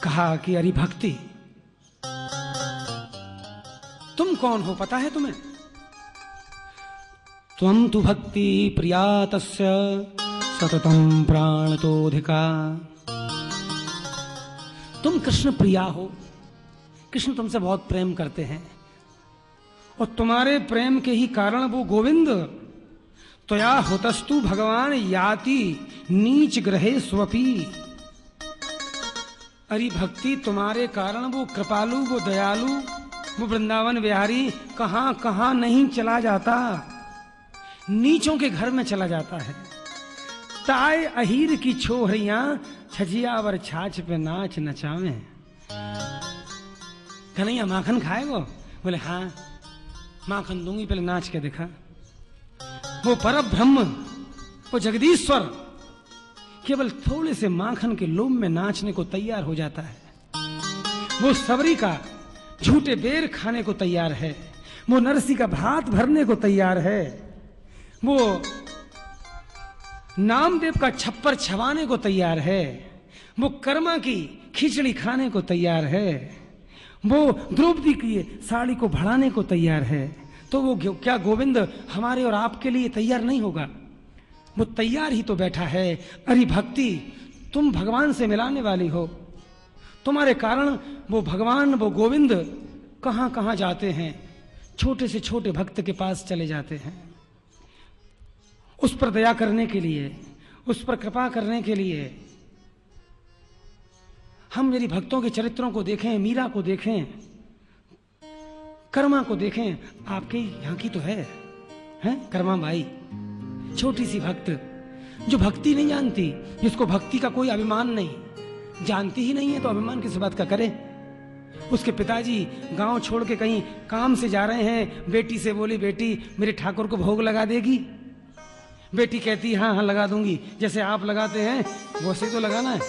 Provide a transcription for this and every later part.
कहा कि अरे भक्ति, तुम कौन हो पता है तुम्हें? त्वं तु भक्ति प्रिया तस्य सततं प्राणतोऽधिका। तुम कृष्ण प्रिया हो, कृष्ण तुमसे बहुत प्रेम करते हैं और तुम्हारे प्रेम के ही कारण वो गोविंद त्वया हुतस्तु भगवान याति नीच ग्रहे स्वपी। अरे भक्ति, तुम्हारे कारण वो कृपालु, वो दयालु, वो वृंदावन विहारी कहां कहां नहीं चला जाता, नीचों के घर में चला जाता है। ताय अहीर की छोहरियां छजियावर छाछ पे नाच नचावे। कन्हैया माखन खाएगो? बोले हाँ माखन दूंगी, पहले नाच के दिखा। वो पर ब्रह्म, वो जगदीश्वर केवल थोड़े से माखन के लोभ में नाचने को तैयार हो जाता है। वो सबरी का झूठे बेर खाने को तैयार है, वो नरसी का भात भरने को तैयार है, वो नामदेव का छप्पर छवाने को तैयार है, वो कर्मा की खिचड़ी खाने को तैयार है, वो द्रौपदी की साड़ी को बढ़ाने को तैयार है। तो वो क्या गोविंद हमारे और आपके लिए तैयार नहीं होगा? वो तैयार ही तो बैठा है। अरे भक्ति, तुम भगवान से मिलाने वाली हो, तुम्हारे कारण वो भगवान, वो गोविंद कहां कहां जाते हैं, छोटे से छोटे भक्त के पास चले जाते हैं, उस पर दया करने के लिए, उस पर कृपा करने के लिए। हम मेरी भक्तों के चरित्रों को देखें, मीरा को देखें, कर्मा को देखें, आपके यहाँ की तो है कर्मा बाई, छोटी सी भक्त जो भक्ति नहीं जानती, जिसको भक्ति का कोई अभिमान नहीं, जानती ही नहीं है तो अभिमान किस बात का करे। उसके पिताजी गांव छोड़ के कहीं काम से जा रहे हैं, बेटी से बोली बेटी मेरे ठाकुर को भोग लगा देगी? बेटी कहती हाँ हाँ लगा दूंगी, जैसे आप लगाते हैं वैसे तो लगाना है।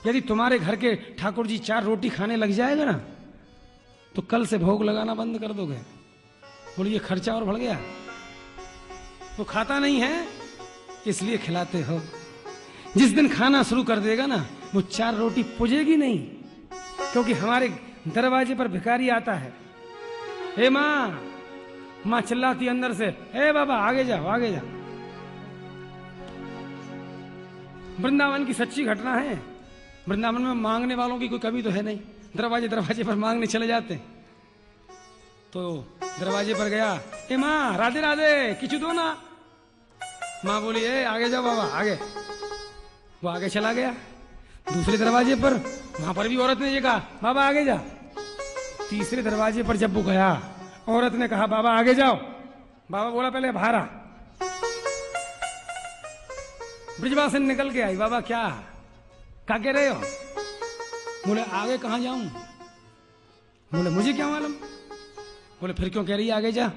यदि तुम्हारे घर के ठाकुर जी 4 रोटी खाने लग जाएगा ना तो कल से भोग लगाना बंद कर दोगे। बोलिए खर्चा और बढ़ गया। वो खाता नहीं है इसलिए खिलाते हो। जिस दिन खाना शुरू कर देगा ना वो 4 रोटी पुजेगी नहीं, क्योंकि हमारे दरवाजे पर भिखारी आता है। हे माँ, माँ चिल्लाती अंदर से, हे बाबा आगे जाओ आगे जाओ। वृंदावन की सच्ची घटना है। वृंदावन में मांगने वालों की कोई कमी तो है नहीं, दरवाजे दरवाजे पर मांगने चले जाते। तो दरवाजे पर गया, ए माँ राधे राधे किचु दो ना। माँ बोली ए आगे जाओ बाबा आगे। वो आगे चला गया। दूसरे दरवाजे पर, वहां पर भी औरत ने ये कहा बाबा आगे जा। तीसरे दरवाजे पर जब वो गया, औरत ने कहा बाबा आगे जाओ। बाबा बोला पहले बाहर आ। ब्रिजवासन निकल के आई, बाबा क्या कह रहे हो? बोले आगे कहां जाऊं? बोले मुझे क्या मालूम। बोले फिर क्यों कह रही है आगे जा?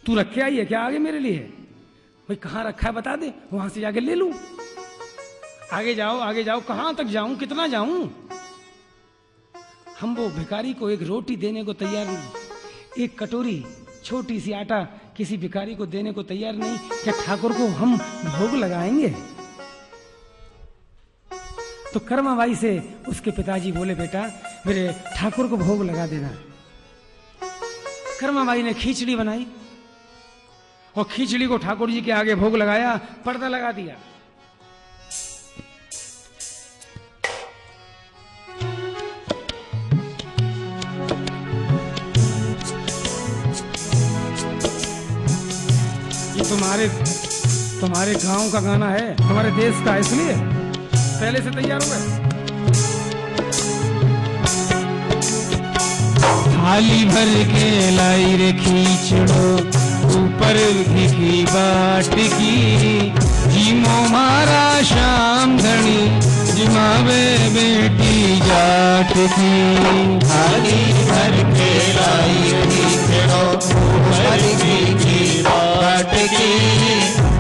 तू रखे आई है क्या आगे मेरे लिए? भाई कहां रखा है बता दे, वहां से जाके ले लूं। आगे जाओ, कहां तक जाऊं, कितना जाऊं? हम वो भिखारी को एक रोटी देने को तैयार नहीं, एक कटोरी छोटी सी आटा किसी भिखारी को देने को तैयार नहीं। क्या ठाकुर को हम भोग लगाएंगे? तो कर्माबाई से उसके पिताजी बोले बेटा मेरे ठाकुर को भोग लगा देना। कर्माबाई ने खिचड़ी बनाई और खिचड़ी को ठाकुर जी के आगे भोग लगाया, पर्दा लगा दिया। ये तुम्हारे गांव का गाना है, तुम्हारे देश का, इसलिए पहले से तैयार हो गए। थाली भर के लाई रे खींचड़ो ऊपर की बाट की, जीमो मारा शाम धनी जिमावे बेटी जाट की। थाली भर के लाई खींचड़ो ऊपर की बाट की,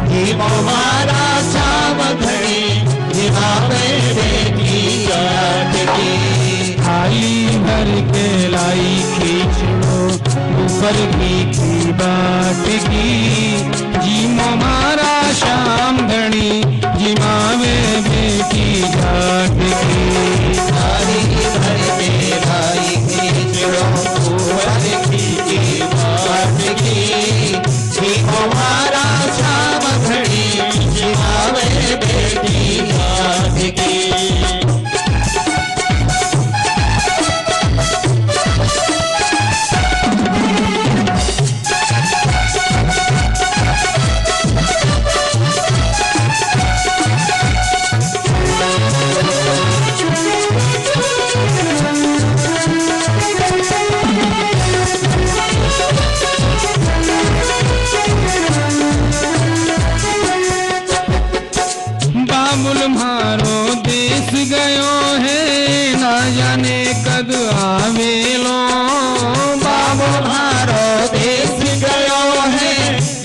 जीमो मारा शाम धनी जिमावे बेटी जाट की। थाली भर के लाई खींचो ऊपर की बाट की, जीमो मारा शाम धनी जिमावे बेटी जाट की। की। बाबुल म्हारो देश गयो है ना जाने कद आवेलो। बाबुल म्हारो देश गयो है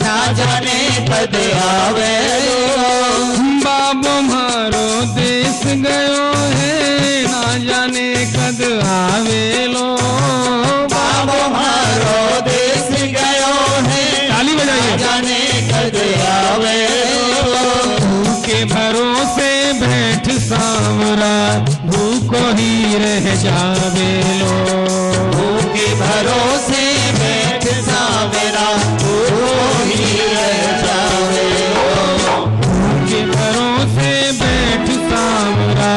ना जाने कद आवेलो। बाबू म्हारो देश गयो है ना जाने कद आवेलो। बाबू म्हारो देश गयो है ताली बजाइए। ना जाने कद आवेलो। के भरोसे बैठ सांवरा भूखो ही रह जावेलो। के भरोसे बैठ सांवरा भूखो ही रह जावेलो। के भरोसे बैठ सांवरा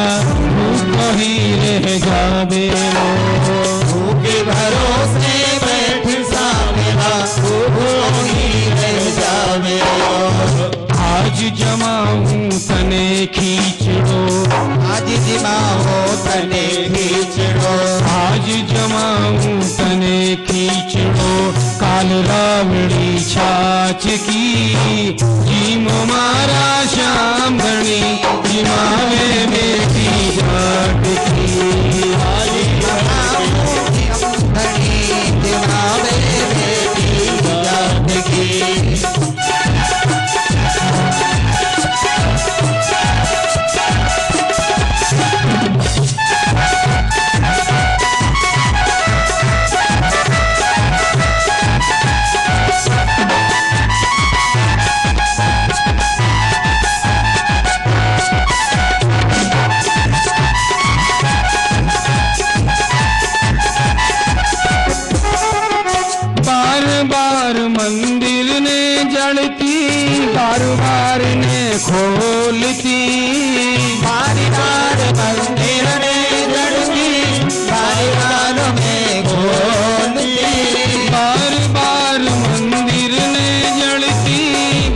भूखो ही रह जावेलो। के भरोसे बैठ सांवरा भूखो ही रह जावेलो। आज जमाऊं तने खींचड़ो। आज जमाओ तने खींचड़ो। आज जमाऊं तने खींचड़ो। काल रावड़ी छाछ की जीमो मारा श्याम धनी जिमावे बेटी जाट की। आज जमाओ धनी जिमावे बेटी जाट की। बार बार मंदिर ने जड़ती बार बार ने खोलती। बार बार मंदिर ने जड़ती बार बार में खोलती। बार बार मंदिर ने जड़ती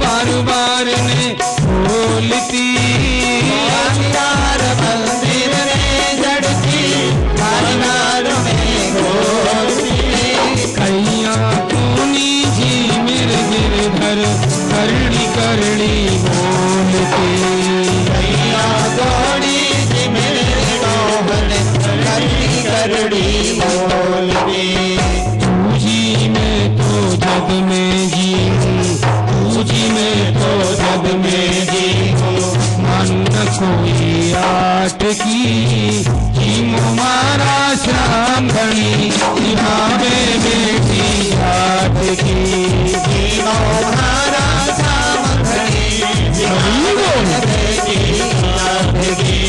बार बार ने खोलती। बार बार मंदिर ने जड़ती बार बार में खोलती। कैया तूनी जी मेरे गिरधर करड़ी करड़ी बोलती। कैया दौड़ी जी मेरे डोहन करड़ी करड़ी बोलती। जी में तो जग में जी हूँ। जी में तो जग में जी हूँ। मन कोई आट की जीमो मारा श्याम धनी जिमावे बेटी जाट की। जीनो मारा श्याम धनी जिमावे बेटी जाट की।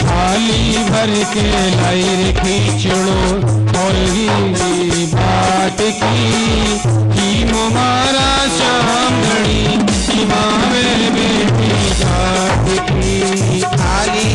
थाली भर के लाई खींचड़ो और ही बाट की जीमो मारा श्याम धनी जिमावे बेटी जाट की। थाली